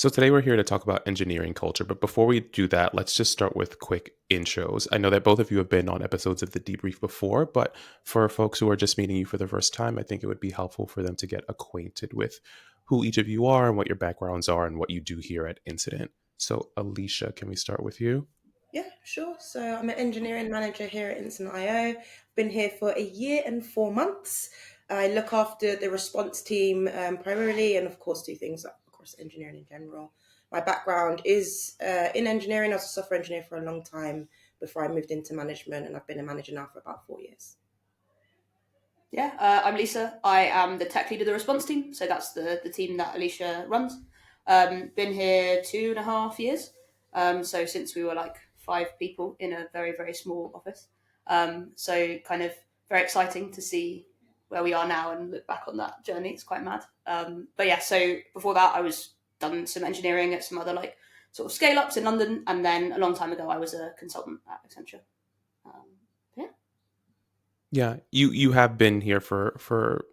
So today we're here to talk about engineering culture, but before we do that, let's just start with quick intros. I know that both of you have been on episodes of the Debrief before, but for folks who are just meeting you for the first time, I think it would be helpful for them to get acquainted with who each of you are and what your backgrounds are and what you do here at Incident. So Alicia, can we start with you? Yeah, sure. So I'm an engineering manager here at Instant.io. Been here for a year and 4 months. I look after the response team primarily, and of course do things across engineering in general. My background is in engineering. I was a software engineer for a long time before I moved into management, and I've been a manager now for about 4 years. Yeah, I'm Lisa. I am the tech lead of the response team. So that's the team that Alicia runs. Been here 2.5 years. So since we were like 5 people in a very, very small office. So kind of very exciting to see where we are now and look back on that journey. It's quite mad. But yeah, so before that, I was done some engineering at some other like sort of scale ups in London. And then a long time ago, I was a consultant at Accenture. Um, yeah. Yeah, you have been here for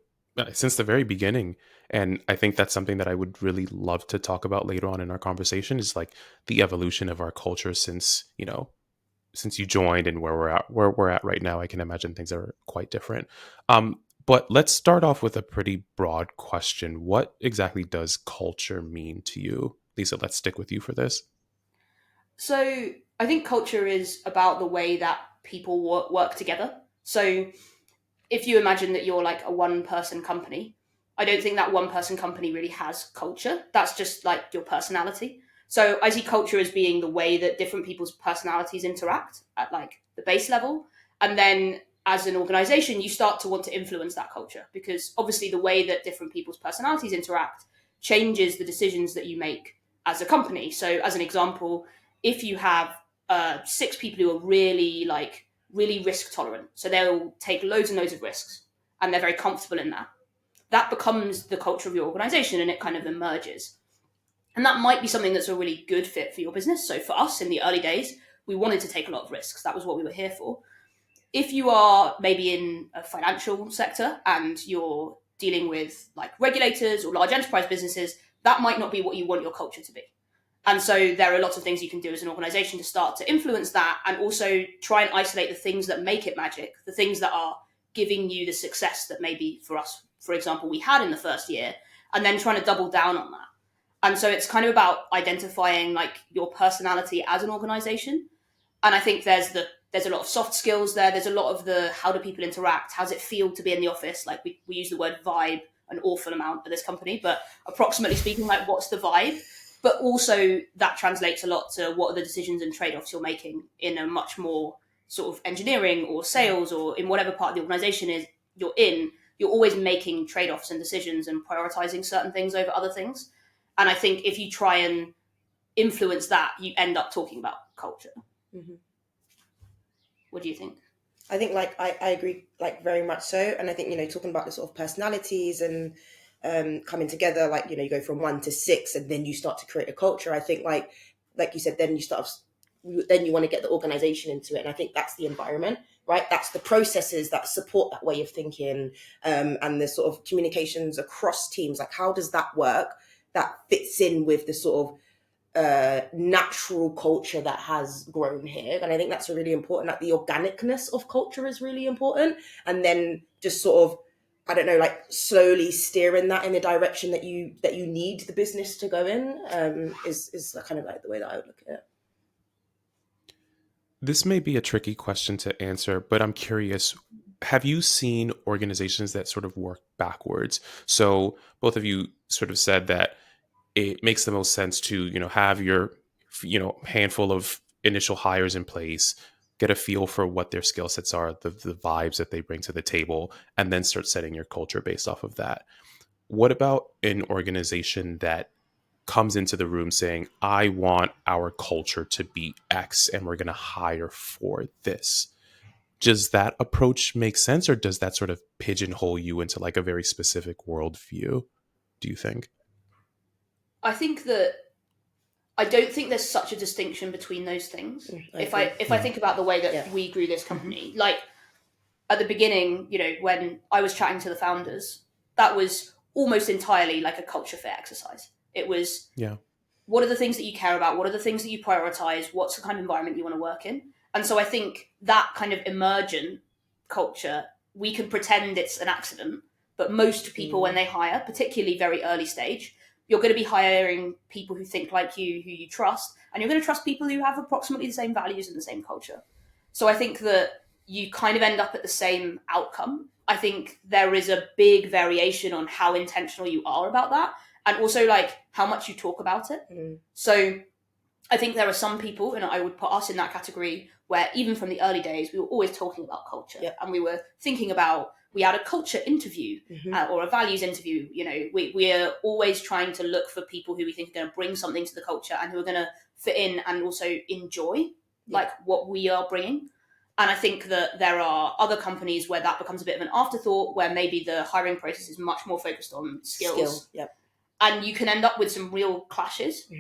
since the very beginning, and I think that's something that I would really love to talk about later on in our conversation is like the evolution of our culture since, since you joined and where we're at right now. I can imagine things are quite different. But let's start off with a pretty broad question. What exactly does culture mean to you? Lisa, let's stick with you for this. So I think culture is about the way that people work together. So if you imagine that you're like a one person company, I don't think that one person company really has culture. That's just like your personality. So I see culture as being the way that different people's personalities interact at like the base level. And then as an organization, you start to want to influence that culture because obviously the way that different people's personalities interact changes the decisions that you make as a company. So as an example, if you have 6 people who are really risk tolerant. So they'll take loads and loads of risks and they're very comfortable in that. That becomes the culture of your organization and it kind of emerges. And that might be something that's a really good fit for your business. So for us in the early days, we wanted to take a lot of risks. That was what we were here for. If you are maybe in a financial sector and you're dealing with like regulators or large enterprise businesses, that might not be what you want your culture to be. And so there are lots of things you can do as an organization to start to influence that and also try and isolate the things that make it magic, the things that are giving you the success that maybe for us, for example, we had in the first year, and then trying to double down on that. And so it's kind of about identifying like your personality as an organization. And I think there's a lot of soft skills there. There's a lot of the how do people interact? How does it feel to be in the office? Like we use the word vibe an awful amount at this company, but approximately speaking, like what's the vibe? But also that translates a lot to what are the decisions and trade-offs you're making in a much more sort of engineering or sales or in whatever part of the organization is you're in. You're always making trade-offs and decisions and prioritizing certain things over other things. And I think if you try and influence that, you end up talking about culture. hmm What do you think? I think I agree like very much so, and I think talking about the sort of personalities and coming together, like you go from 1 to 6, and then you start to create a culture. I think like you said, then you want to get the organization into it, and I think that's the environment, right? That's the processes that support that way of thinking, and the sort of communications across teams. Like how does that work? That fits in with the sort of natural culture that has grown here. And I think that's really important. Like the organicness of culture is really important. And then just sort of, I don't know, like slowly steering that in the direction that you need the business to go in, is kind of like the way that I would look at it. This may be a tricky question to answer, but I'm curious. Have you seen organizations that sort of work backwards? So both of you sort of said that it makes the most sense to, have your, handful of initial hires in place, get a feel for what their skill sets are, the vibes that they bring to the table, and then start setting your culture based off of that. What about an organization that comes into the room saying, I want our culture to be X and we're going to hire for this? Does that approach make sense, or does that sort of pigeonhole you into like a very specific worldview, do you think? I think that I don't think there's such a distinction between those things. I If I agree. if I think about the way Yeah. that we grew this company, like at the beginning, when I was chatting to the founders, that was almost entirely like a culture fit exercise. It was Yeah. what are the things that you care about? What are the things that you prioritize? What's the kind of environment you want to work in? And so I think that kind of emergent culture, we can pretend it's an accident, but most people, when they hire, particularly very early stage, you're going to be hiring people who think like you, who you trust, and you're going to trust people who have approximately the same values and the same culture. So I think that you kind of end up at the same outcome. I think there is a big variation on how intentional you are about that, and also like how much you talk about it. So I think there are some people, and I would put us in that category, where even from the early days, we were always talking about culture. And we were thinking about, we had a culture interview or a values interview. You know, we're always trying to look for people who we think are going to bring something to the culture and who are going to fit in and also enjoy like what we are bringing. And I think that there are other companies where that becomes a bit of an afterthought, where maybe the hiring process is much more focused on skills. And you can end up with some real clashes.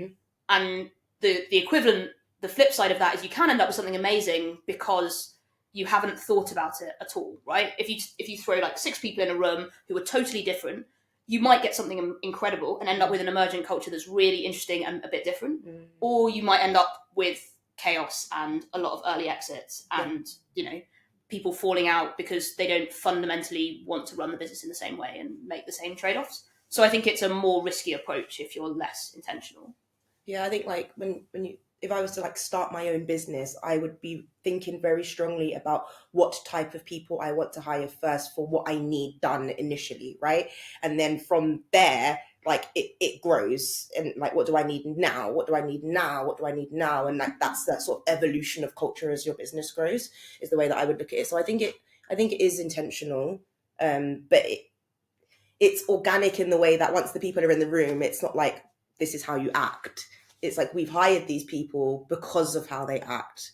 And the equivalent, the flip side of that is you can end up with something amazing because you haven't thought about it at all, right? If you throw like 6 people in a room who are totally different, you might get something incredible and end up with an emergent culture that's really interesting and a bit different. Or you might end up with chaos and a lot of early exits and, you know, people falling out because they don't fundamentally want to run the business in the same way and make the same trade-offs. So I think it's a more risky approach if you're less intentional. Yeah, I think like if I was to like start my own business, I would be thinking very strongly about what type of people I want to hire first for what I need done initially, right? And then from there, like it grows, and like, what do I need now? What do I need now? What do I need now? And like that's that sort of evolution of culture as your business grows is the way that I would look at it. So I think it is intentional, but it's organic in the way that once the people are in the room, it's not like this is how you act. It's like, we've hired these people because of how they act.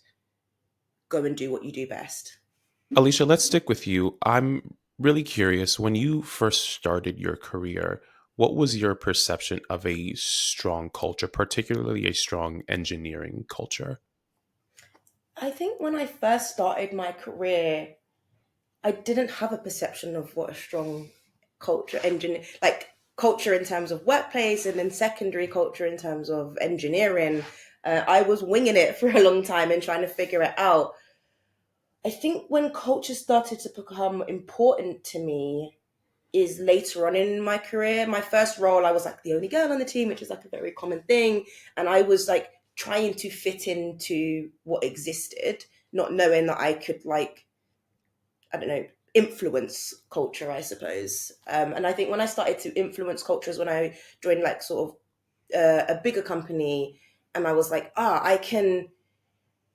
Go and do what you do best. Alicia, let's stick with you. I'm really curious. When you first started your career, what was your perception of a strong culture, particularly a strong engineering culture? I think when I first started my career, I didn't have a perception of what a strong culture culture in terms of workplace, and then secondary culture in terms of engineering. I was winging it for a long time and trying to figure it out. I think when culture started to become important to me is later on in my career. My first role, I was like the only girl on the team, which is like a very common thing. And I was like trying to fit into what existed, not knowing that I could like, I don't know, influence culture, I suppose. And I think when I started to influence cultures, when I joined like sort of a bigger company, and I was like, I can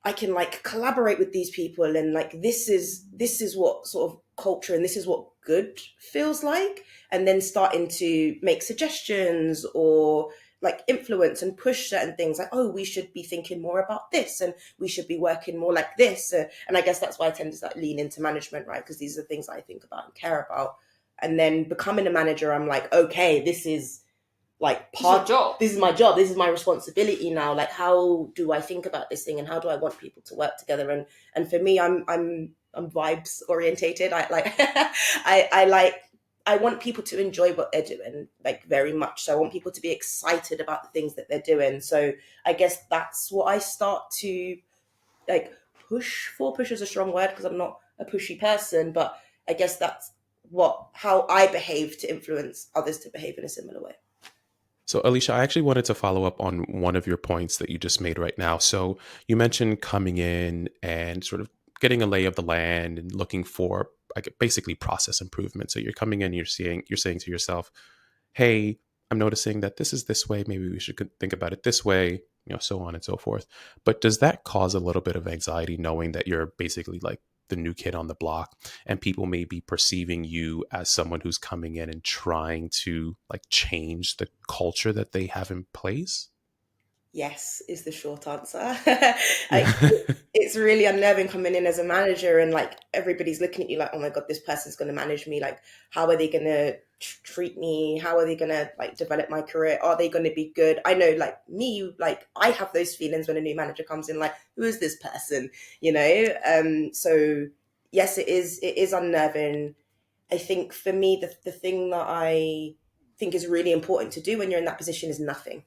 like collaborate with these people, and like this is what sort of culture and this is what good feels like, and then starting to make suggestions or like influence and push certain things, like, oh, we should be thinking more about this and we should be working more like this, and I guess that's why I tend to like lean into management, right? Because these are things I think about and care about. And then becoming a manager, I'm like, okay, this is like this is my job, this is my responsibility now. Like, how do I think about this thing, and how do I want people to work together? And for me, I'm vibes orientated. I like I want people to enjoy what they're doing, like very much so. I want people to be excited about the things that they're doing. So I guess that's what I start to like push for. Push is a strong word because I'm not a pushy person, but I guess that's how I behave to influence others to behave in a similar way. So, Alicia, I actually wanted to follow up on one of your points that you just made right now. So, you mentioned coming in and sort of getting a lay of the land and looking for like basically process improvement. So, you're coming in, you're saying to yourself, "Hey, I'm noticing that this is this way. Maybe we should think about it this way." You know, so on and so forth. But does that cause a little bit of anxiety, knowing that you're basically like the new kid on the block, and people may be perceiving you as someone who's coming in and trying to like change the culture that they have in place? Yes, is the short answer. It's really unnerving coming in as a manager, and like everybody's looking at you like, oh my God, this person's going to manage me. Like, how are they going to treat me? How are they going to like develop my career? Are they going to be good? I know, like me, like I have those feelings when a new manager comes in, like, who is this person? You know? So yes, it is unnerving. I think for me, the thing that I think is really important to do when you're in that position is nothing.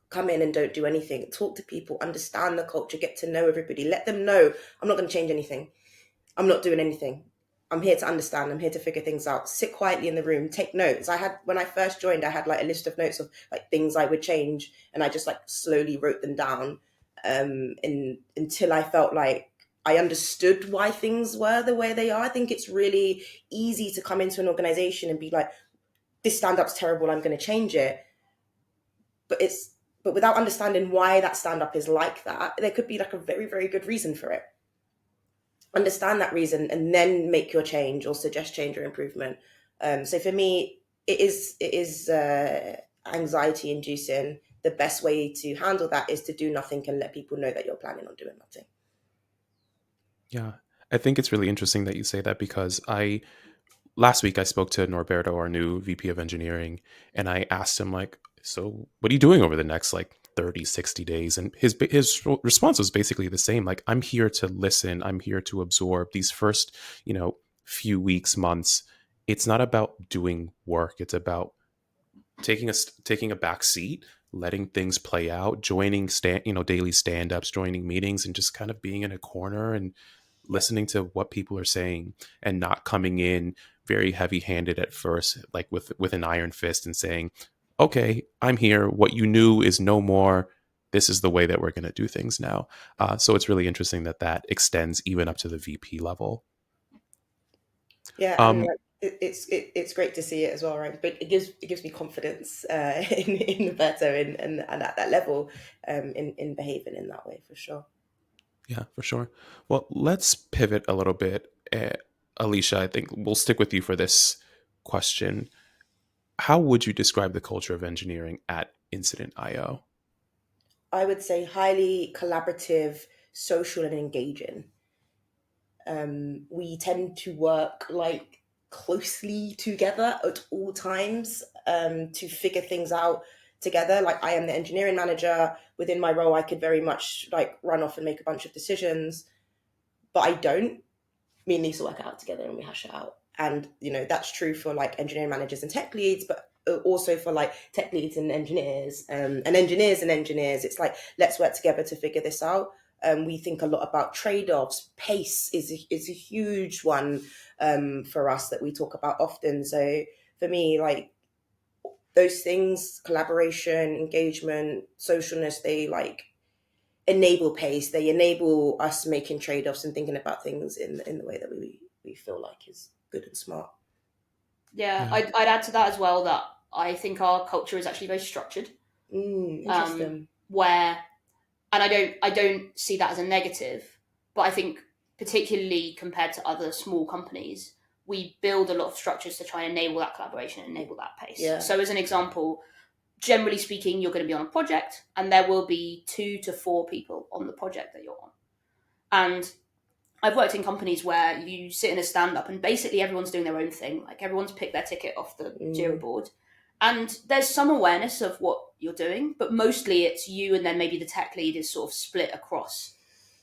come in and don't do anything. Talk to people, understand the culture, get to know everybody, let them know I'm not going to change anything. I'm not doing anything. I'm here to understand. I'm here to figure things out. Sit quietly in the room, take notes. When I first joined, I had like a list of notes of like things I would change, and I just like slowly wrote them down, until I felt like I understood why things were the way they are. I think it's really easy to come into an organization and be like, this stand-up's terrible, I'm going to change it. But without understanding why that stand-up is like that, there could be like a very, very good reason for it. Understand that reason and then make your change or suggest change or improvement. So for me, it is anxiety inducing. The best way to handle that is to do nothing and let people know that you're planning on doing nothing. Yeah, I think it's really interesting that you say that, because last week I spoke to Norberto, our new VP of engineering, and I asked him like, so what are you doing over the next like 30, 60 days? And his response was basically the same. Like, I'm here to listen. I'm here to absorb these first, few weeks, months. It's not about doing work. It's about taking a back seat, letting things play out, joining daily stand-ups, joining meetings, and just kind of being in a corner and listening to what people are saying, and not coming in very heavy-handed at first, like with an iron fist and saying, okay, I'm here. What you knew is no more. This is the way that we're going to do things now. So it's really interesting that extends even up to the VP level. Yeah, and Um, like, it's great to see it as well, right? But it gives me confidence in the better and at that level, in behaving in that way for sure. yeah, for sure. Well, let's pivot a little bit. Alicia, I think we'll stick with you for this question. How would you describe the culture of engineering at Incident IO? I would say highly collaborative, social, and engaging. We tend to work like closely together at all times, to figure things out together. Like, I am the engineering manager. Within my role, I could very much like run off and make a bunch of decisions, but I don't. Me and Lisa work it out together and we hash it out. And that's true for like engineering managers and tech leads, but also for like tech leads and engineers, and engineers. It's like, let's work together to figure this out. We think a lot about trade-offs. Pace is a huge one, for us, that we talk about often. So for me, like, those things, collaboration, engagement, socialness, they like enable pace. They enable us making trade-offs and thinking about things in the way that we feel like is good and smart. Yeah, Yeah. I'd add to that as well that I think our culture is actually very structured. Interesting. Where, and I don't see that as a negative, but I think particularly compared to other small companies, we build a lot of structures to try and enable that collaboration and enable that pace. Yeah. So as an example, generally speaking, you're going to be on a project and there will be 2 to 4 people on the project that you're on. And I've worked in companies where you sit in a stand-up and basically everyone's doing their own thing. Like, everyone's picked their ticket off the Jira board. And there's some awareness of what you're doing, but mostly it's you and then maybe the tech lead is sort of split across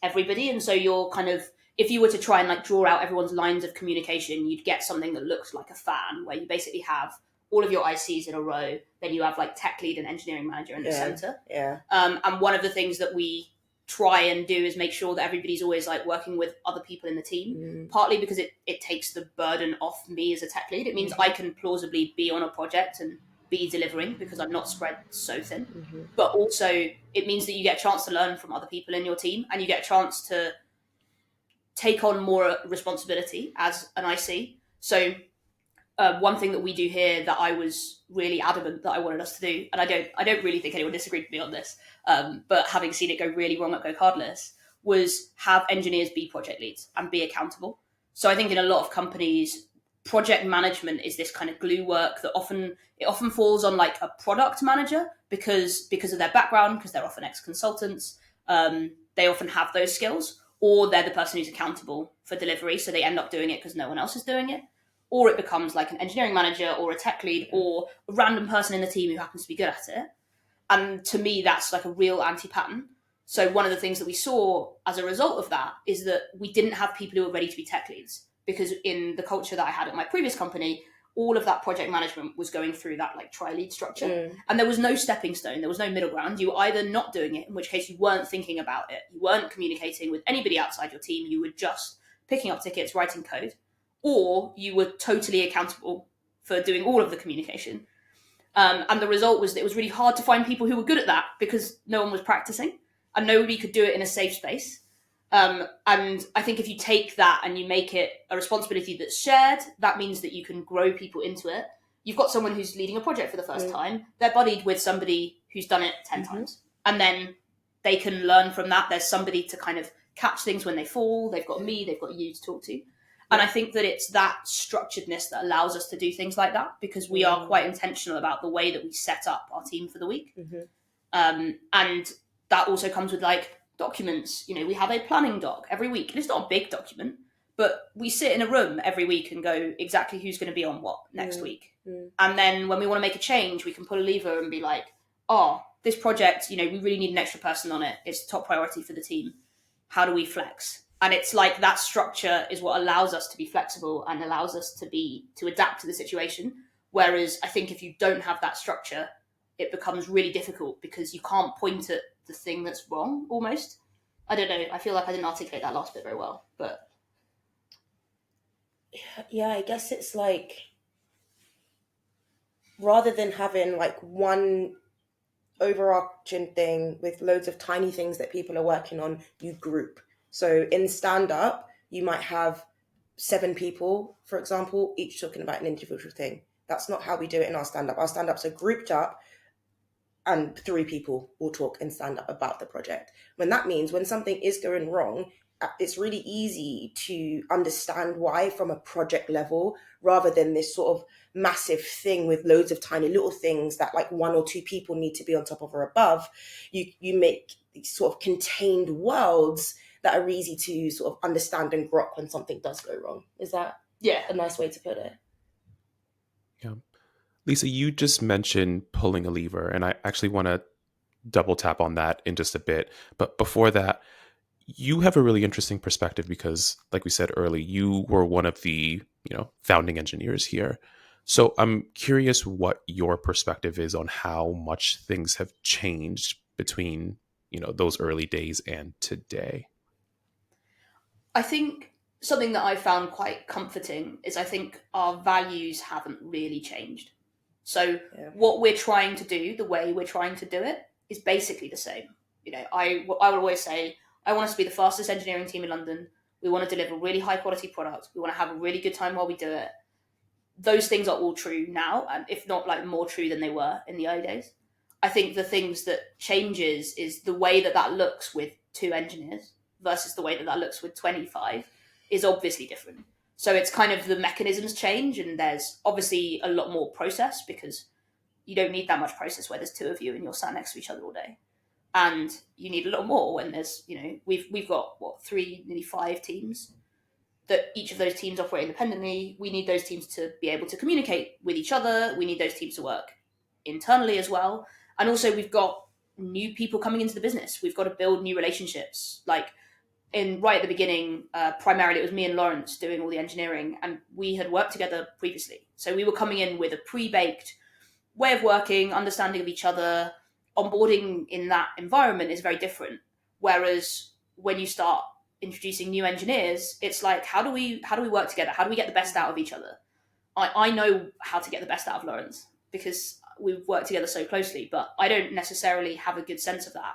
everybody. And so you're kind of, if you were to try and like draw out everyone's lines of communication, you'd get something that looks like a fan, where you basically have all of your ICs in a row. Then you have like tech lead and engineering manager in the center. Yeah. And one of the things that we try and do is make sure that everybody's always like working with other people in the team, partly because it takes the burden off me as a tech lead. It means I can plausibly be on a project and be delivering because I'm not spread so thin. But also it means that you get a chance to learn from other people in your team, and you get a chance to take on more responsibility as an IC. So one thing that we do here that I was really adamant that I wanted us to do, and I don't really think anyone disagreed with me on this, but having seen it go really wrong at Go Cardless, was have engineers be project leads and be accountable. So I think in a lot of companies, project management is this kind of glue work that often falls on like a product manager because of their background, because they're often ex-consultants. They often have those skills, or they're the person who's accountable for delivery, so they end up doing it because no one else is doing it. Or it becomes like an engineering manager or a tech lead or a random person in the team who happens to be good at it. And to me, that's like a real anti-pattern. So one of the things that we saw as a result of that is that we didn't have people who were ready to be tech leads, because in the culture that I had at my previous company, all of that project management was going through that like tri-lead structure, and there was no stepping stone, there was no middle ground. You were either not doing it, in which case you weren't thinking about it, you weren't communicating with anybody outside your team, you were just picking up tickets, writing code, or you were totally accountable for doing all of the communication. And the result was that it was really hard to find people who were good at that because no one was practicing and nobody could do it in a safe space. And I think if you take that and you make it a responsibility that's shared, that means that you can grow people into it. You've got someone who's leading a project for the first time. They're buddied with somebody who's done it 10 times. And then they can learn from that. There's somebody to kind of catch things when they fall. They've got me, they've got you to talk to. And I think that it's that structuredness that allows us to do things like that, because we are quite intentional about the way that we set up our team for the week. And that also comes with like documents. You know, we have a planning doc every week. And it's not a big document, but we sit in a room every week and go exactly who's going to be on what next week. And then when we want to make a change, we can pull a lever and be like, oh, this project, you know, we really need an extra person on it. It's top priority for the team. How do we flex? And it's like that structure is what allows us to be flexible and allows us to adapt to the situation. Whereas I think if you don't have that structure, it becomes really difficult because you can't point at the thing that's wrong almost. I don't know. I feel like I didn't articulate that last bit very well, but. Yeah, I guess it's like, rather than having like one overarching thing with loads of tiny things that people are working on, you group. So in stand-up, you might have 7 people, for example, each talking about an individual thing. That's not how we do it in our stand-up. Our stand-ups are grouped up and 3 people will talk in stand-up about the project. When that means when something is going wrong, it's really easy to understand why from a project level, rather than this sort of massive thing with loads of tiny little things that like 1 or 2 people need to be on top of or above. You make these sort of contained worlds that are easy to sort of understand and grok when something does go wrong. Is that a nice way to put it? Yeah. Lisa, you just mentioned pulling a lever, and I actually want to double tap on that in just a bit. But before that, you have a really interesting perspective because, like we said early, you were one of the, founding engineers here. So I'm curious what your perspective is on how much things have changed between, those early days and today. I think something that I found quite comforting is I think our values haven't really changed. So what we're trying to do, the way we're trying to do it, is basically the same. I will always say, I want us to be the fastest engineering team in London. We want to deliver really high quality products. We want to have a really good time while we do it. Those things are all true now, and if not like more true than they were in the early days. I think the things that changes is the way that looks with 2 engineers versus the way that looks with 25 is obviously different. So it's kind of the mechanisms change, and there's obviously a lot more process because you don't need that much process where there's 2 of you and you're sat next to each other all day. And you need a lot more when there's, we've got 3, nearly 5 teams that each of those teams operate independently. We need those teams to be able to communicate with each other. We need those teams to work internally as well. And also we've got new people coming into the business. We've got to build new relationships. Like right at the beginning, primarily it was me and Lawrence doing all the engineering, and we had worked together previously. So we were coming in with a pre-baked way of working, understanding of each other. Onboarding in that environment is very different. Whereas when you start introducing new engineers, it's like, how do we work together? How do we get the best out of each other? I know how to get the best out of Lawrence because we've worked together so closely, but I don't necessarily have a good sense of that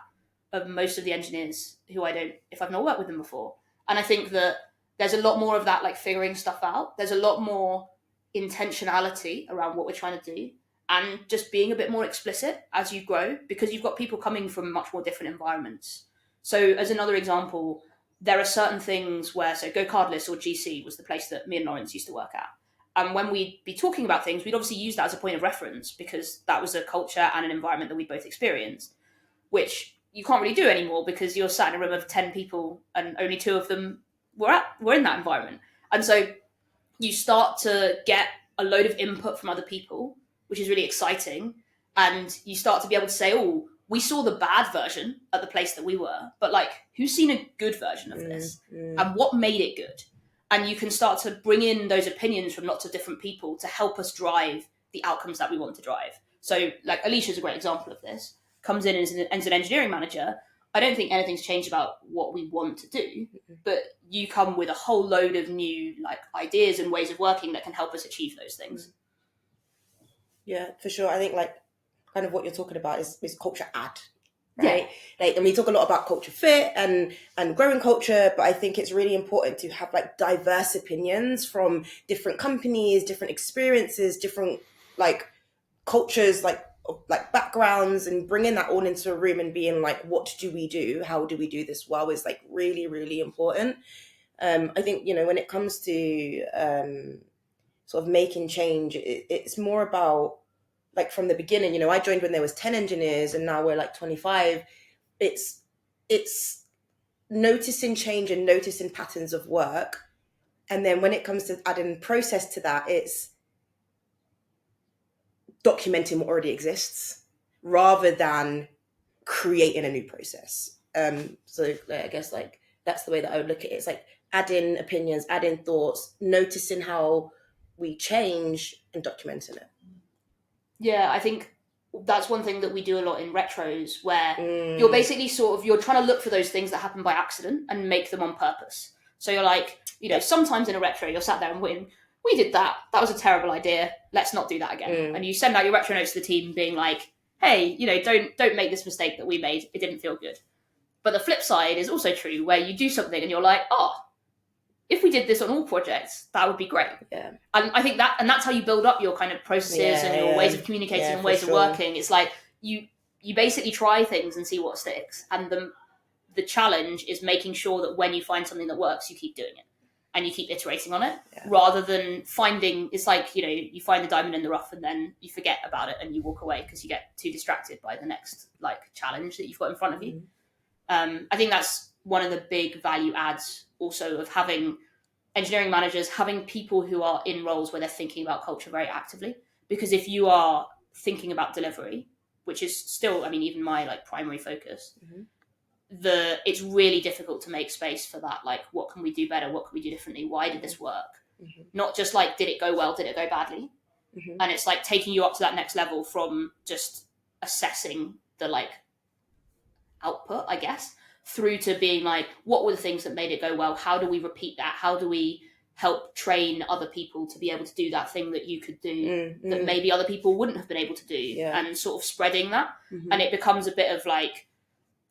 of most of the engineers who I don't, if I've not worked with them before. And I think that there's a lot more of that, like figuring stuff out. There's a lot more intentionality around what we're trying to do, and just being a bit more explicit as you grow, because you've got people coming from much more different environments. So as another example, there are certain things where, so Go Cardless or GC was the place that me and Lawrence used to work at. And when we'd be talking about things, we'd obviously use that as a point of reference because that was a culture and an environment that we both experienced, which you can't really do anymore because you're sat in a room of 10 people and only 2 of them were in that environment. And so you start to get a load of input from other people, which is really exciting. And you start to be able to say, oh, we saw the bad version at the place that we were, but like, who's seen a good version of this? And what made it good? and you can start to bring in those opinions from lots of different people to help us drive the outcomes that we want to drive. So like Alicia's a great example of this. Comes in as an engineering manager. I don't think anything's changed about what we want to do, but you come with a whole load of new like ideas and ways of working that can help us achieve those things. Yeah, for sure. I think like kind of what you're talking about is culture add, right? Like, and we talk a lot about culture fit and growing culture, but I think it's really important to have like diverse opinions from different companies, different experiences, different like cultures, like backgrounds, and bringing that all into a room and being like, what do we do? How do we do this well is like really, really important. I think, you know, when it comes to sort of making change, it's more about like from the beginning, you know, I joined when there was 10 engineers and now we're like 25. It's noticing change and noticing patterns of work. And then when it comes to adding process to that, it's documenting what already exists rather than creating a new process. So I guess like that's the way that I would look at it. It's like adding opinions, adding thoughts, noticing how we change and documenting it. Yeah, I think that's one thing that we do a lot in retros, where you're basically you're trying to look for those things that happen by accident and make them on purpose. So you're like, you know, sometimes in a retro, you're sat there and we did that. That was a terrible idea. Let's not do that again. And you send out your retro notes to the team being like, hey, you know, don't make this mistake that we made. It didn't feel good. But the flip side is also true, where you do something and you're like, oh, if we did this on all projects, that would be great. Yeah. And I think that's how you build up your kind of processes and your ways of communicating and ways of working. It's like you basically try things and see what sticks. And the challenge is making sure that when you find something that works, you keep doing it. And you keep iterating on it, rather than finding, it's like, you know, you find the diamond in the rough and then you forget about it and you walk away because you get too distracted by the next like challenge that you've got in front of you. I think that's one of the big value adds also of having engineering managers, having people who are in roles where they're thinking about culture very actively. Because if you are thinking about delivery, which is still, I mean, even my like primary focus, it's really difficult to make space for that. Like, what can we do better? What can we do differently? Why did this work? Not just like, did it go well? Did it go badly? And it's like taking you up to that next level from just assessing the like output, I guess, through to being like, what were the things that made it go well? How do we repeat that? How do we help train other people to be able to do that thing that you could do that maybe other people wouldn't have been able to do? And sort of spreading that. And it becomes a bit of like,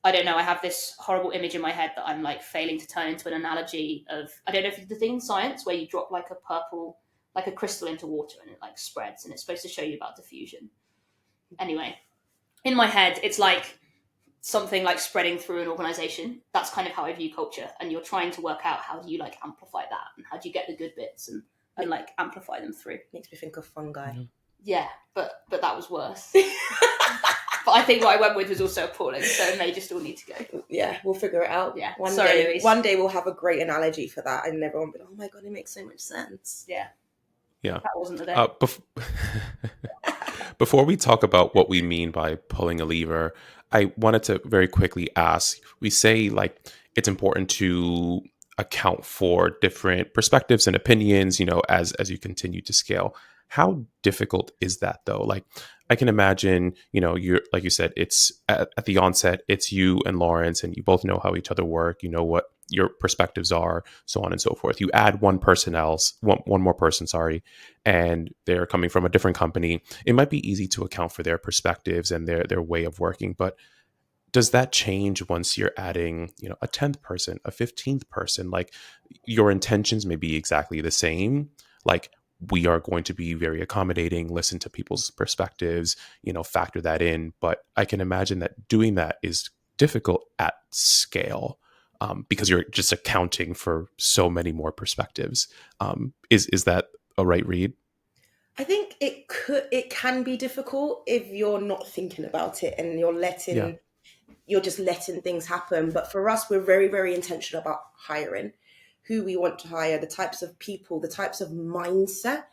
I don't know, I have this horrible image in my head that I'm like failing to turn into an analogy of, I don't know if it's the thing in science where you drop like a crystal into water and it like spreads and it's supposed to show you about diffusion. Anyway, in my head, it's like something like spreading through an organization. That's kind of how I view culture. And you're trying to work out how do you like amplify that and how do you get the good bits and like amplify them through. Makes me think of fungi. Yeah, but that was worse. But I think what I went with was also appalling, so it may just all need to go. Yeah, we'll figure it out. Yeah, one day we'll have a great analogy for that, and everyone will be like, "Oh my god, it makes so much sense." Yeah. That wasn't the day. Before we talk about what we mean by pulling a lever, I wanted to very quickly ask. We say like it's important to account for different perspectives and opinions, you know, as you continue to scale. How difficult is that though? Like, I can imagine, you know, you're like you said, it's at the onset, it's you and Lawrence, and you both know how each other work. You know what your perspectives are, so on and so forth. You add one more person, and they're coming from a different company. It might be easy to account for their perspectives and their way of working, but does that change once you're adding, you know, a 10th person, a 15th person? Like, your intentions may be exactly the same. Like, we are going to be very accommodating, listen to people's perspectives, you know, factor that in. But I can imagine that doing that is difficult at scale because you're just accounting for so many more perspectives. Is that a right read? I think it can be difficult if you're not thinking about it and you're just letting things happen. But for us, we're very, very intentional about hiring, who we want to hire, the types of people, the types of mindset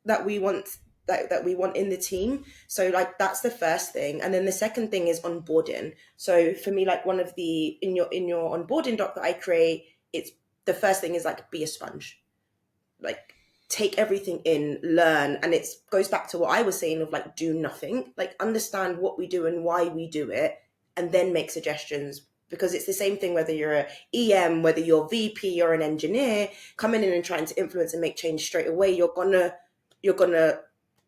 that we want that we want in the team. So like that's the first thing. And then the second thing is onboarding. So for me, like one of the in your onboarding doc that I create, it's the first thing is like be a sponge. like take everything in, learn, and it goes back to what I was saying of like do nothing, like understand what we do and why we do it, and then make suggestions. Because it's the same thing whether you're a EM, whether you're VP or an engineer, coming in and trying to influence and make change straight away, you're gonna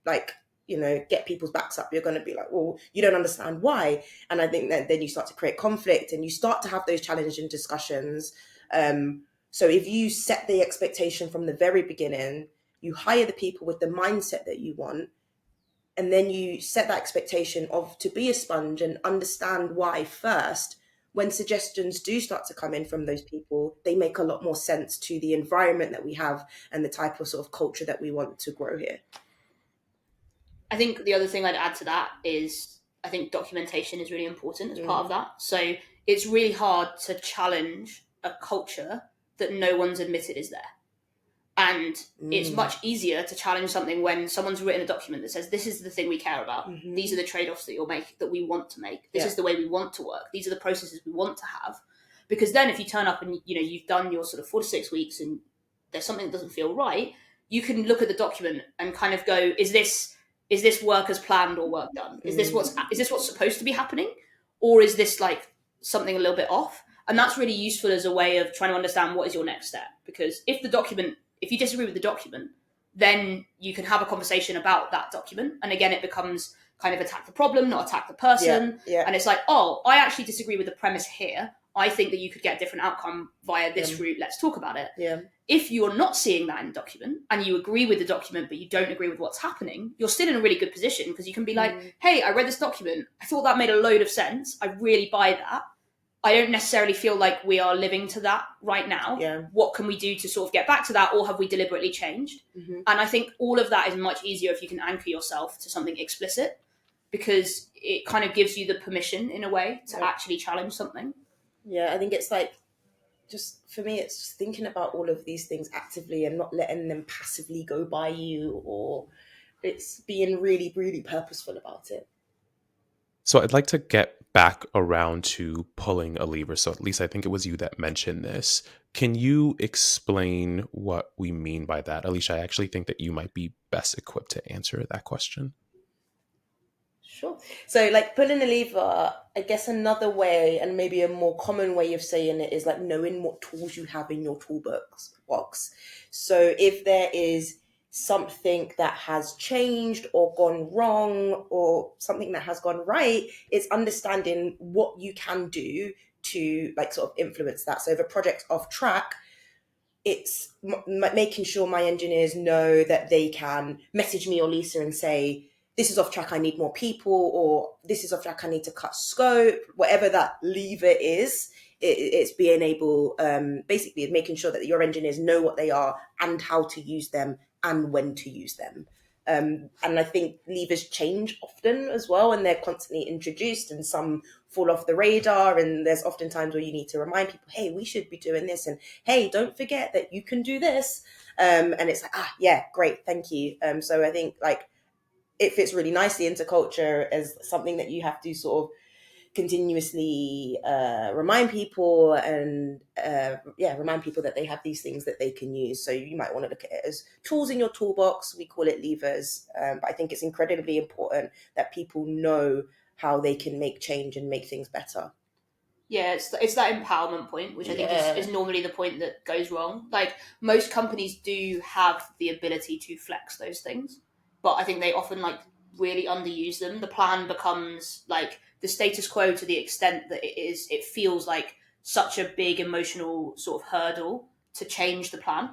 like, you know, get people's backs up. You're gonna be like, well, you don't understand why. And I think that then you start to create conflict and you start to have those challenging discussions. So if you set the expectation from the very beginning, you hire the people with the mindset that you want, and then you set that expectation of to be a sponge and understand why first. When suggestions do start to come in from those people, they make a lot more sense to the environment that we have and the type of sort of culture that we want to grow here. I think the other thing I'd add to that is I think documentation is really important as part of that. So it's really hard to challenge a culture that no one's admitted is there. And it's much easier to challenge something when someone's written a document that says, this is the thing we care about. These are the trade-offs that you'll make, that we want to make. This is the way we want to work. These are the processes we want to have. Because then if you turn up and, you know, you've done your sort of 4 to 6 weeks and there's something that doesn't feel right, you can look at the document and kind of go, is this work as planned or work done? Is this what's supposed to be happening? Or is this like something a little bit off? And that's really useful as a way of trying to understand what is your next step. Because if you disagree with the document, then you can have a conversation about that document. And again, it becomes kind of attack the problem, not attack the person. And it's like, oh, I actually disagree with the premise here. I think that you could get a different outcome via this route. Let's talk about it. If you're not seeing that in the document and you agree with the document, but you don't agree with what's happening, you're still in a really good position because you can be like, hey, I read this document. I thought that made a load of sense. I really buy that. I don't necessarily feel like we are living to that right now. What can we do to sort of get back to that, or have we deliberately changed? And I think all of that is much easier if you can anchor yourself to something explicit, because it kind of gives you the permission in a way to actually challenge something. I think it's like, just for me, it's just thinking about all of these things actively and not letting them passively go by you, or it's being really, really purposeful about it. So I'd like to get back around to pulling a lever. So Lisa, I think it was you that mentioned this. Can you explain what we mean by that? Alicia, I actually think that you might be best equipped to answer that question. Sure. So like pulling a lever, I guess another way, and maybe a more common way of saying it, is like knowing what tools you have in your toolbox box. So if there is something that has changed or gone wrong, or something that has gone right, it's understanding what you can do to like sort of influence that. So if a project's off track, it's making sure my engineers know that they can message me or Lisa and say, this is off track, I need more people, or this is off track, I need to cut scope, whatever that lever is. It's being able, basically making sure that your engineers know what they are and how to use them and when to use them. And I think levers change often as well, and they're constantly introduced, and some fall off the radar, and there's often times where you need to remind people, hey, we should be doing this, and hey, don't forget that you can do this. And it's like, yeah, great, thank you. So I think like it fits really nicely into culture as something that you have to sort of continuously remind people, and remind people that they have these things that they can use. So you might want to look at it as tools in your toolbox. We call it levers, but I think it's incredibly important that people know how they can make change and make things better. Yeah, it's that empowerment point, which I think is normally the point that goes wrong. Like most companies do have the ability to flex those things, but I think they often like really underuse them. The plan becomes like the status quo to the extent that it feels like such a big emotional sort of hurdle to change the plan.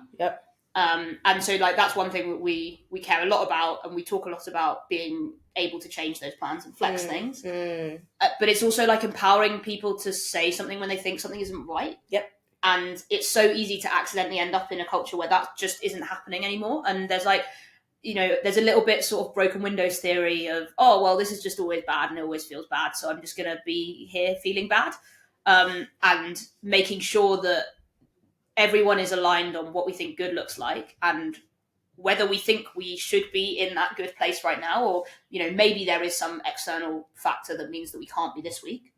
And so like that's one thing that we care a lot about, and we talk a lot about being able to change those plans and flex things. But it's also like empowering people to say something when they think something isn't right. And it's so easy to accidentally end up in a culture where that just isn't happening anymore. And there's like, you know, there's a little bit sort of broken windows theory of, oh, well, this is just always bad and it always feels bad, so I'm just going to be here feeling bad. And making sure that everyone is aligned on what we think good looks like, and whether we think we should be in that good place right now, or, you know, maybe there is some external factor that means that we can't be this week.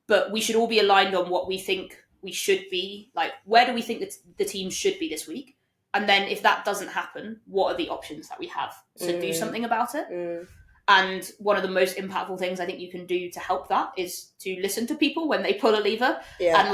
But we should all be aligned on what we think we should be, like, where do we think that the team should be this week? And then if that doesn't happen, what are the options that we have to do something about it? And one of the most impactful things I think you can do to help that is to listen to people when they pull a lever. And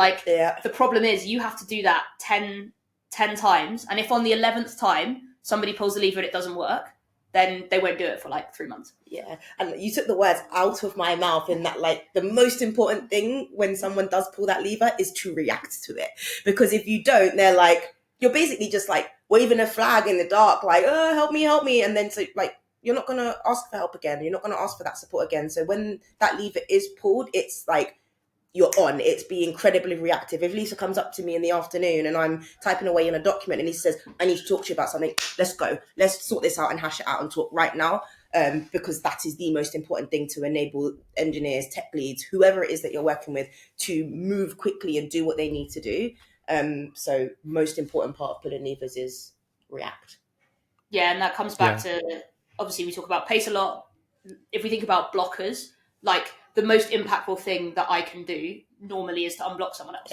the problem is you have to do that 10 times. And if on the 11th time somebody pulls the lever and it doesn't work, then they won't do it for like 3 months. Yeah. And you took the words out of my mouth in that, like, the most important thing when someone does pull that lever is to react to it. Because if you don't, they're like, you're basically just like waving a flag in the dark, like, oh, help me. And then so like, you're not going to ask for help again. You're not going to ask for that support again. So when that lever is pulled, it's like, you're on. It's be incredibly reactive. If Lisa comes up to me in the afternoon and I'm typing away in a document and he says, I need to talk to you about something, let's go. Let's sort this out and hash it out and talk right now. Because that is the most important thing to enable engineers, tech leads, whoever it is that you're working with, to move quickly and do what they need to do. So most important part of pulling levers is react. Yeah, and that comes back to, obviously we talk about pace a lot. If we think about blockers, like the most impactful thing that I can do normally is to unblock someone else.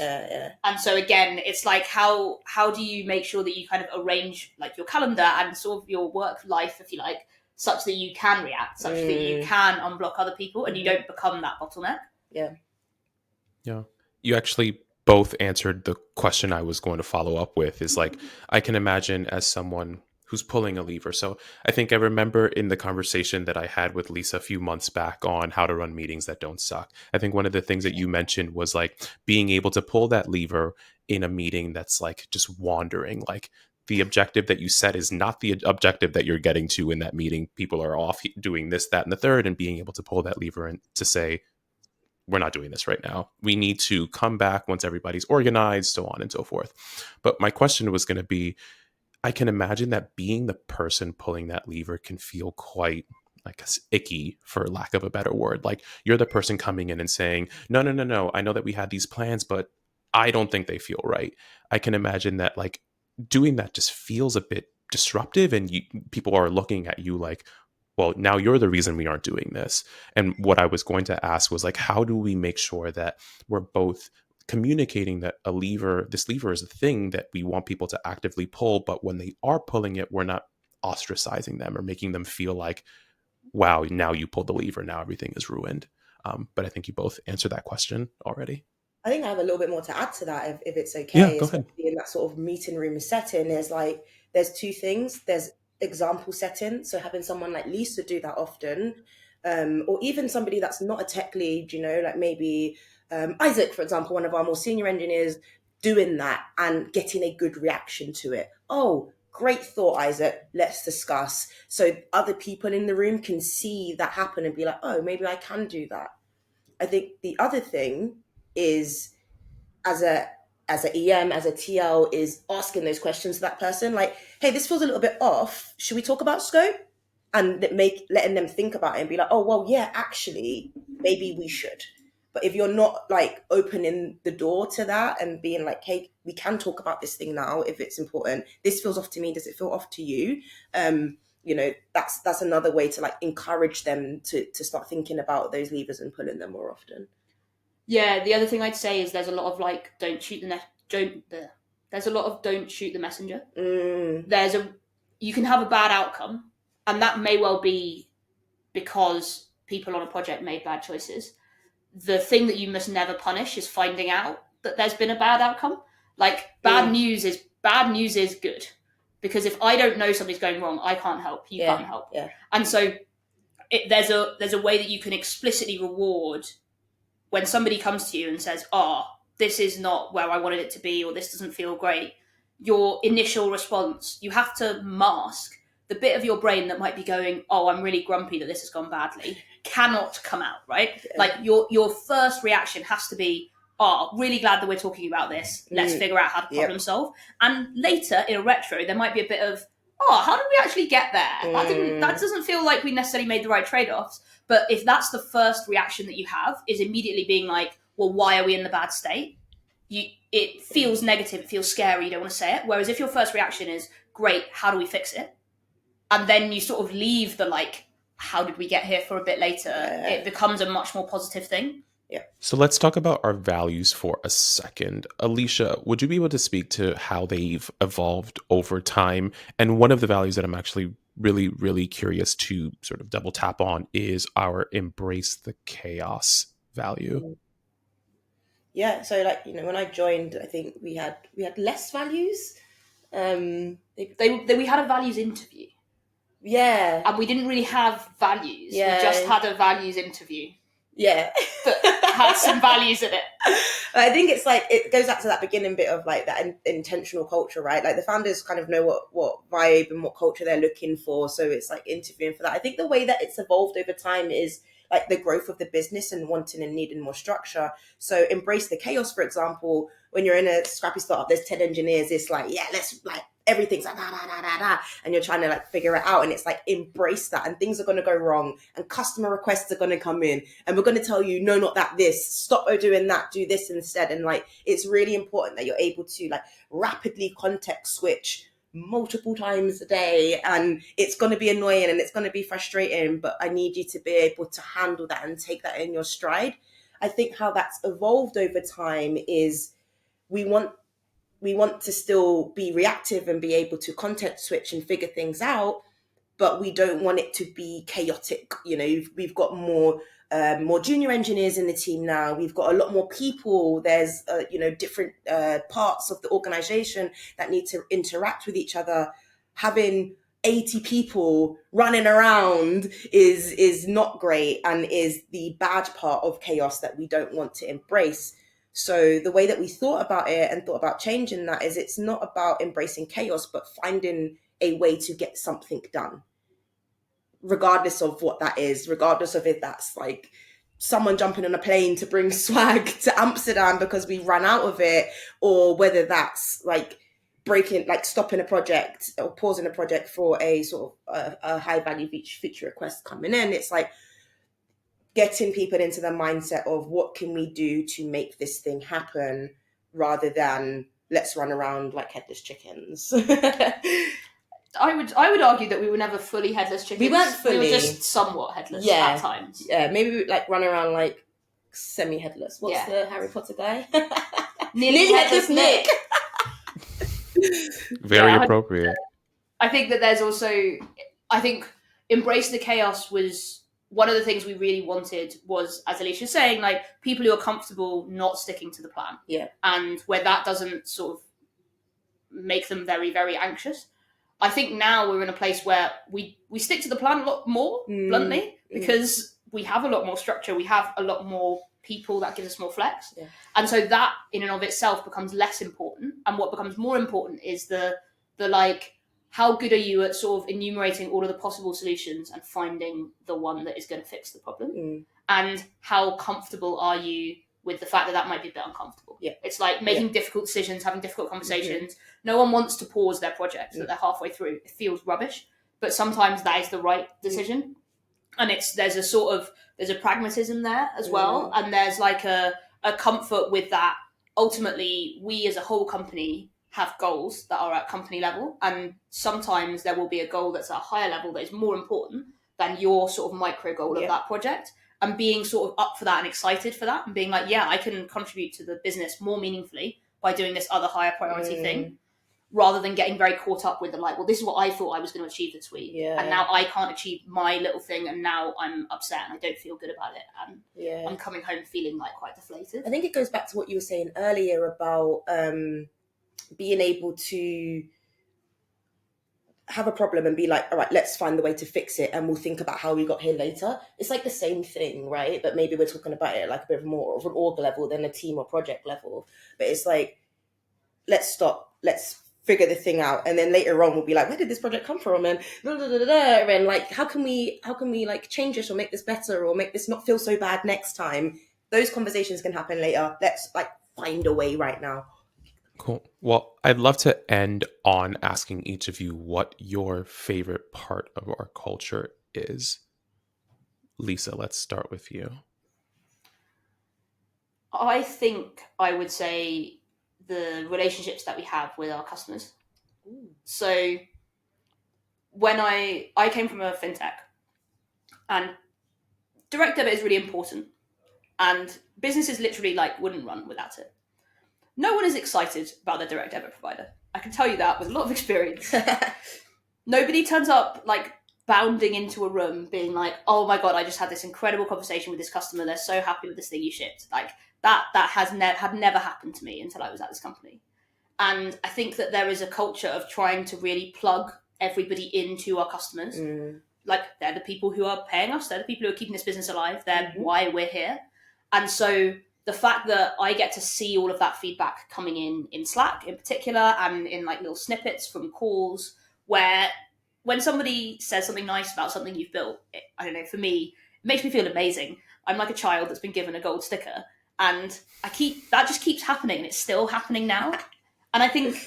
And so again, it's like how do you make sure that you kind of arrange like your calendar and sort of your work life, if you like, such that you can react, such that you can unblock other people and you don't become that bottleneck. Yeah. You actually both answered the question I was going to follow up with, is like, I can imagine as someone who's pulling a lever. So I think I remember in the conversation that I had with Lisa a few months back on how to run meetings that don't suck, I think one of the things that you mentioned was like being able to pull that lever in a meeting that's like just wandering. Like the objective that you set is not the objective that you're getting to in that meeting. People are off doing this, that, and the third, and being able to pull that lever and to say, we're not doing this right now. We need to come back once everybody's organized, so on and so forth. But my question was going to be, I can imagine that being the person pulling that lever can feel quite, I guess, icky, for lack of a better word. Like you're the person coming in and saying, no, I know that we had these plans, but I don't think they feel right. I can imagine that like doing that just feels a bit disruptive, and people are looking at you like, well, now you're the reason we aren't doing this. And what I was going to ask was like, how do we make sure that we're both communicating that this lever is a thing that we want people to actively pull, but when they are pulling it, we're not ostracizing them or making them feel like, wow, now you pulled the lever, now everything is ruined. But I think you both answered that question already. I think I have a little bit more to add to that, if it's okay. Yeah, go ahead. In that sort of meeting room setting, there's two things. There's example setting, so having someone like Lisa do that often, or even somebody that's not a tech lead, like maybe Isaac, for example, one of our more senior engineers, doing that and getting a good reaction to it. Oh, great thought, Isaac, let's discuss. So other people in the room can see that happen and be like, oh, maybe I can do that. I think the other thing is, as a EM, as a TL, is asking those questions to that person, like, hey, this feels a little bit off. Should we talk about scope? And letting them think about it and be like, oh, well, yeah, actually, maybe we should. But if you're not like opening the door to that and being like, hey, we can talk about this thing now if it's important. This feels off to me. Does it feel off to you? That's another way to like encourage them to start thinking about those levers and pulling them more often. Yeah, the other thing I'd say is there's a lot of like don't shoot the messenger. You can have a bad outcome, and that may well be because people on a project made bad choices. The thing that you must never punish is finding out that there's been a bad outcome. Like bad news is good, because if I don't know something's going wrong, I can't help. You can't help. Yeah. And so there's a way that you can explicitly reward when somebody comes to you and says, this is not where I wanted it to be, or this doesn't feel great. Your initial response, you have to mask the bit of your brain that might be going, I'm really grumpy that this has gone badly, cannot come out, right? Yeah. Like your first reaction has to be, really glad that we're talking about this. Let's figure out how to problem solve. And later in a retro, there might be a bit of, how did we actually get there? That doesn't feel like we necessarily made the right trade-offs. But if that's the first reaction that you have, is immediately being like, well, why are we in the bad state? It feels negative, it feels scary, you don't want to say it. Whereas if your first reaction is, great, how do we fix it? And then you sort of leave the like, how did we get here for a bit later, it becomes a much more positive thing. Yeah. So let's talk about our values for a second. Alicia, would you be able to speak to how they've evolved over time? And one of the values that I'm actually really, really curious to sort of double tap on is our embrace the chaos value. Yeah, so like, when I joined, I think we had less values. We had a values interview, Yeah, and we didn't really have values. We Yeah. just had a values interview yeah. that had some values in it. I think it's like it goes back to that beginning bit of like that intentional culture, right? Like the founders kind of know what vibe and what culture they're looking for, so it's like interviewing for that. I think the way that it's evolved over time is like the growth of the business and wanting and needing more structure. So embrace the chaos, for example. When you're in a scrappy startup, there's 10 engineers. It's like, yeah, let's like everything's like da da da da da, and you're trying to like figure it out, and it's like embrace that, and things are going to go wrong, and customer requests are going to come in, and we're going to tell you no, not that, this, stop doing that, do this instead. And like it's really important that you're able to like rapidly context switch multiple times a day, and it's going to be annoying and it's going to be frustrating, but I need you to be able to handle that and take that in your stride. I think how that's evolved over time is we want to still be reactive and be able to content switch and figure things out, but we don't want it to be chaotic. We've got more junior engineers in the team now. We've got a lot more people. There's different parts of the organization that need to interact with each other. Having 80 people running around is not great, and is the bad part of chaos that we don't want to embrace. So the way that we thought about it and thought about changing that is it's not about embracing chaos, but finding a way to get something done, regardless of what that is, regardless of if that's like someone jumping on a plane to bring swag to Amsterdam because we ran out of it, or whether that's like stopping a project or pausing a project for a sort of a high value feature request coming in. It's like getting people into the mindset of what can we do to make this thing happen, rather than let's run around like headless chickens. I would argue that we were never fully headless chickens. We weren't fully. We were just somewhat headless at times. Yeah, maybe we like run around like semi-headless. What's the Harry Potter guy? Nearly headless Nick. Very appropriate. I think that there's also, I think embrace the chaos was one of the things we really wanted was, as Alicia's saying, like people who are comfortable not sticking to the plan. Yeah. And where that doesn't sort of make them very, very anxious. I think now we're in a place where we stick to the plan a lot more, bluntly, because we have a lot more structure. We have a lot more people that gives us more flex. Yeah. And so that in and of itself becomes less important. And what becomes more important is the like, how good are you at sort of enumerating all of the possible solutions and finding the one that is going to fix the problem? And how comfortable are you with the fact that that might be a bit uncomfortable? Yeah. It's like making difficult decisions, having difficult conversations. No one wants to pause their project that they're halfway through. It feels rubbish, but sometimes that is the right decision. And there's a pragmatism there as well. And there's like a comfort with that. Ultimately, we as a whole company have goals that are at company level. And sometimes there will be a goal that's at a higher level that is more important than your sort of micro goal of that project. And being sort of up for that and excited for that and being like, yeah, I can contribute to the business more meaningfully by doing this other higher priority thing, rather than getting very caught up with the like, well, this is what I thought I was going to achieve this week. And now I can't achieve my little thing, and now I'm upset and I don't feel good about it. And I'm coming home feeling like quite deflated. I think it goes back to what you were saying earlier about being able to have a problem and be like, all right, let's find the way to fix it, and we'll think about how we got here later. It's like the same thing, right? But maybe we're talking about it like a bit more of an org level than a team or project level. But it's like, let's stop, let's figure the thing out, and then later on we'll be like, where did this project come from, and and like how can we like change this or make this better or make this not feel so bad next time. Those conversations can happen later. Let's like find a way right now. Cool. Well, I'd love to end on asking each of you what your favorite part of our culture is. Lisa, let's start with you. I think I would say the relationships that we have with our customers. So when I came from a fintech, and direct debit is really important, And businesses literally like wouldn't run without it. No one is excited about their direct debit provider. I can tell you that with a lot of experience. Nobody turns up like bounding into a room being like, oh my god, I just had this incredible conversation with this customer, they're so happy with this thing you shipped. Like that had never happened to me until I was at this company. And I think that there is a culture of trying to really plug everybody into our customers. Like they're the people who are paying us, they're the people who are keeping this business alive, they're why we're here. And so the fact that I get to see all of that feedback coming in Slack in particular, and in like little snippets from calls, where when somebody says something nice about something you've built, I don't know, for me, it makes me feel amazing. I'm like a child that's been given a gold sticker, and that just keeps happening, and it's still happening now. And I think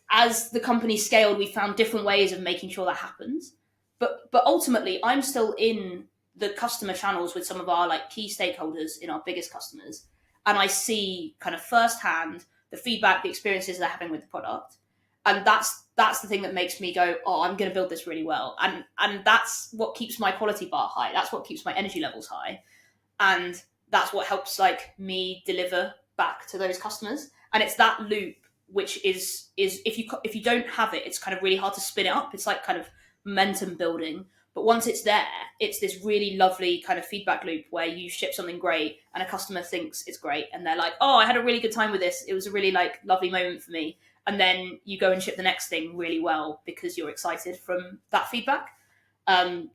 as the company scaled, we found different ways of making sure that happens. But ultimately, I'm still in the customer channels with some of our like key stakeholders in our biggest customers, and I see kind of firsthand the feedback, the experiences they're having with the product, and that's the thing that makes me go, oh, I'm going to build this really well, and that's what keeps my quality bar high. That's what keeps my energy levels high, and that's what helps like me deliver back to those customers. And it's that loop which is if you don't have it, it's kind of really hard to spin it up. It's like kind of momentum building. But once it's there, it's this really lovely kind of feedback loop where you ship something great and a customer thinks it's great and they're like, oh, I had a really good time with this. It was a really like lovely moment for me. And then you go and ship the next thing really well because you're excited from that feedback.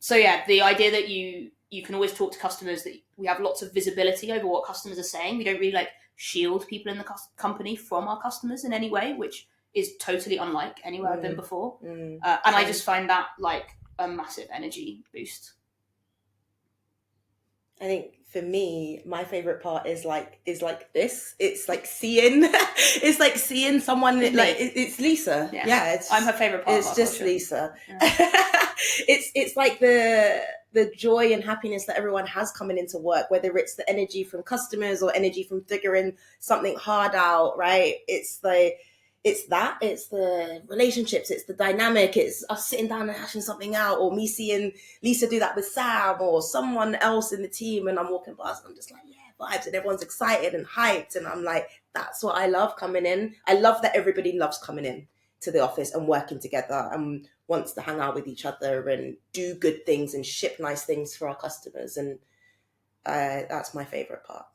So yeah, the idea that you can always talk to customers, that we have lots of visibility over what customers are saying. We don't really like shield people in the company from our customers in any way, which is totally unlike anywhere I've been before. And I just find that like a massive energy boost. I think for me, my favorite part is like this. It's like seeing, it's like seeing someone. It's Lisa. Yeah, I'm her favorite part. It's just culture. Lisa. Yeah. it's like the joy and happiness that everyone has coming into work, whether it's the energy from customers or energy from figuring something hard out. Right? It's the relationships, it's the dynamic, it's us sitting down and hashing something out, or me seeing Lisa do that with Sam or someone else in the team, and I'm walking past and I'm just like, yeah, vibes, and everyone's excited and hyped, and I'm like, that's what I love coming in. I love that everybody loves coming in to the office and working together and wants to hang out with each other and do good things and ship nice things for our customers, and that's my favorite part.